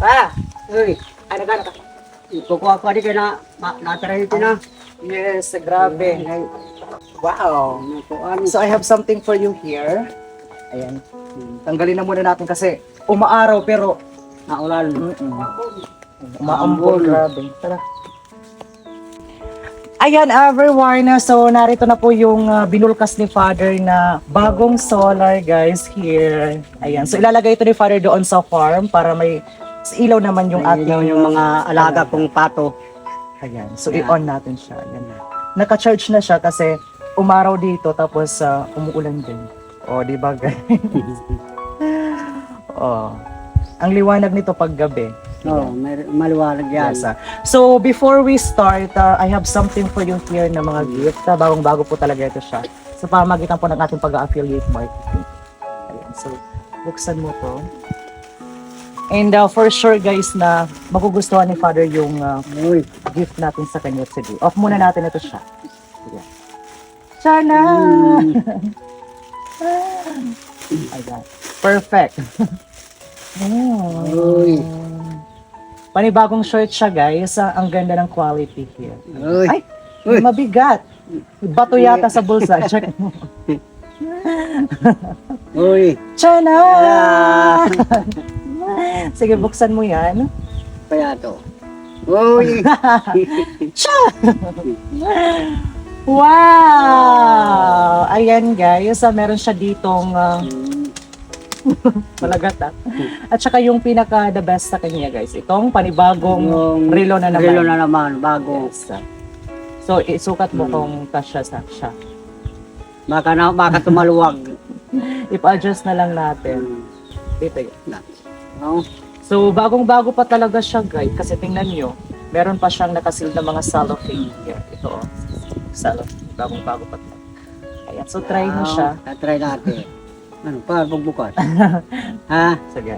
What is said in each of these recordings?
Ah, uy, ano ka? Kukuha ko di ka na, natarahin ko na. Yes, grabe. Wow. Kukuha So I have something for you here. Ayan. Tanggalin na muna natin kasi umaaraw pero naulan. umaambon. Grabe. Tara. Ayan everyone, so narito na po yung binulkas ni Father na bagong solar guys here. Ayan, so ilalagay ito ni Father doon sa farm para may ilaw naman yung ating Yung mga alaga kong pato. Ayan, so i-on natin siya. Ayan na. Naka-charge na siya kasi umaraw dito tapos umuulan din. O, di ba guys? Oh. Ang liwanag nito pag gabi. Oo, maliwanag yan. Yes, so before we start, I have something for you here na mga gift. Bagong-bago po talaga ito siya. Sa pamagitan po ng ating pag-affiliate marketing. Ayan, so buksan mo to. And for sure guys na magugustuhan ni Father yung Uy, gift natin sa kanya today. Off muna natin ito siya. Ayan. Sana! Ayan. Perfect. uy, Panibagong short siya guys. Ang ganda ng quality here. uy. Ay! Uy. Mabigat. Bato yata sa bulsa. Check mo. Uy. Sana! Ah, Sige, buksan mo yan. kaya to. Uy. Wow! Ayan guys, meron siya ditong malagat At saka yung pinaka the best sa kanya guys, itong panibagong Yung relo na naman. Relo na naman, bago. Yes. So, isukat mo kung kasya sa siya. Baka tumaluwag. Ipa-adjust na lang natin. Dito yun. No? So, bagong-bago pa talaga siya guys. Kasi tingnan nyo, meron pa siyang nakasil na mga cellophane here. Ito oh, cellophane. Bagong-bago pa talaga. Ayan, so try mo siya. Try natin. Ano pa, bugbukas? Ha? Sige.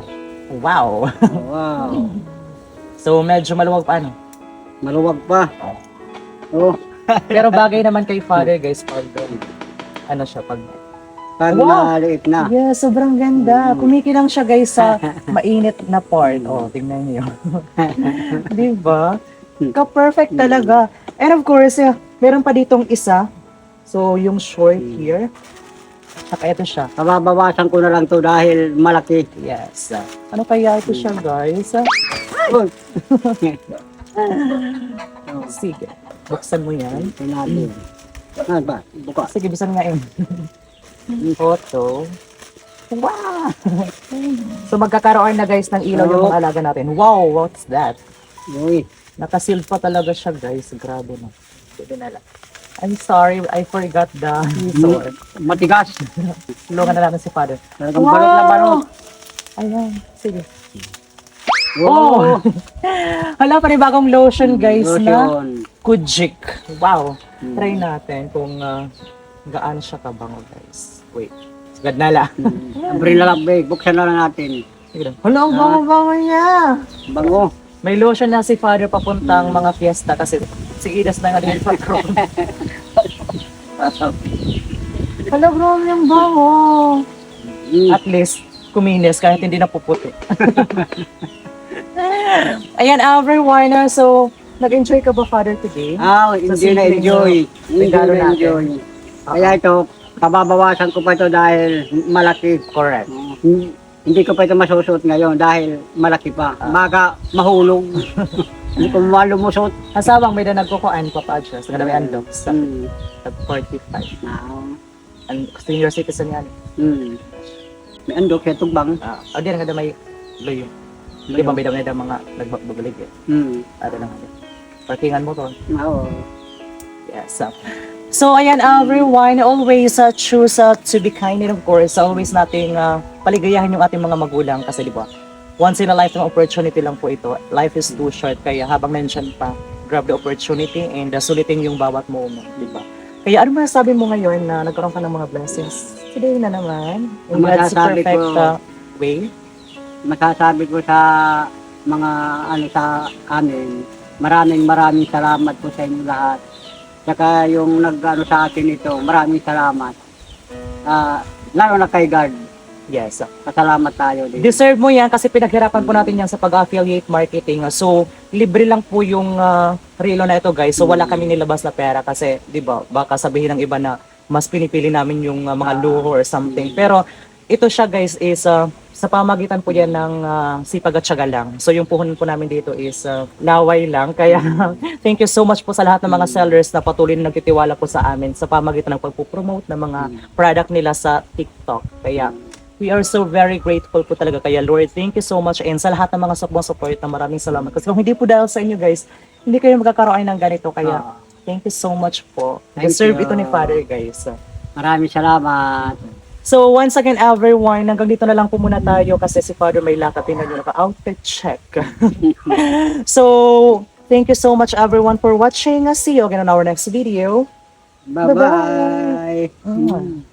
Wow! Wow. So, medyo maluwag pa ano. Maluwag pa. Oh, Pero bagay naman kay Father guys, pag ano siya, pag pag Wow. maliit na. yeah, sobrang ganda. Kumikilang siya guys sa mainit na part. Oh, tingnan niyo. Di ba? Ka-perfect talaga. And of course, meron pa ditong isa. So, yung short here. Saka ito siya. Kababawasan ko na lang to dahil malaki. Yes. Ano kaya ito siya guys? Uy. Sige. Buksan mo yan. Ito natin. Ano ba? Bukas. Sige, bisan nga Photo. Wow! So magkakaroon na guys ng ilaw yung mga alaga natin. Wow, what's that? Uy. Nakasealed pa talaga siya guys. Grabe na. Sige na lang. I'm sorry, I forgot the sword. Matigas. Tulungan na natin si Father. Talagang balot na balot. Ayan, sige. Oh. Hala, panibagong lotion guys na Lotion. Kujik. Wow. Try natin kung gaano siya kabango guys. Wait. Sagad na lang. Abre na lang, babe. Buksan na lang natin. Sige lang. Hala, ang bango-bango niya. Bango. May lotion na si Father papuntang mga fiesta kasi si Idas na nga din pag-roll. Hala, bro, yung bango. At least, kuminis kahit hindi na puputi. Ayan, everyone. So, nag-enjoy ka ba, Father, today? Ah, hindi na enjoy. Hindi regalo na natin. enjoy. Kaya ito, kababawasan ko pa ito dahil malaki. Correct. Hindi ko pa ito masusuot ngayon dahil malaki pa. Baka mahulog. Hindi ko malumusot. Asawang may na nagkukuan pa pa-adjust. Nga may unlock sa Hmm. 45. Ah, Senior citizen yan. May andok siya tugbang. O di nga may loyo. Di ba may dami na mga nagbabagalig eh. Ano lang ano. Parkingan mo to. Oo. Yes. So, ayan everyone, always choose to be kind and of course, always nating paligayahin yung ating mga magulang kasi di ba, once in a lifetime opportunity lang po ito. Life is too short kaya habang mention pa, grab the opportunity and sulitin yung bawat moment, di ba? Kaya ano masasabi mo ngayon na nagkaroon ka ng mga blessings today na naman? In God's Masasabi perfect ko- way? Masasabi ko sa mga sa amin, maraming salamat po sa inyo lahat. Saka yung nag-ano sa akin ito, maraming salamat. Lalo na kay God. Yes. Pasalamat tayo din. Deserve mo yan kasi pinaghirapan po natin yan sa pag-affiliate marketing. So, libre lang po yung relo na ito, guys. So, wala kami nilabas na pera kasi, di ba, baka sabihin ng iba na mas pinipili namin yung mga luho or something. Pero, ito siya, guys, is sa pamagitan po yan ng sipag at tiyaga lang. So, yung puhunan po namin dito is laway lang. Kaya, thank you so much po sa lahat ng mga sellers na patuloy na nagtitiwala po sa amin sa pamagitan ng pagpupromote ng mga product nila sa TikTok. Kaya, we are so very grateful po talaga kaya Lord. Thank you so much and sa lahat ng mga support na maraming salamat. Kasi kung hindi po dahil sa inyo guys, hindi kayo magkakaroon ng ganito. Kaya thank you so much po. Thank Deserve you. ito ni Father guys. Maraming salamat. So once again everyone, hanggang dito na lang po muna tayo kasi si Father may lakad din na naka-outfit check. So thank you so much everyone for watching. See you again on our next video. Bye-bye. Mm.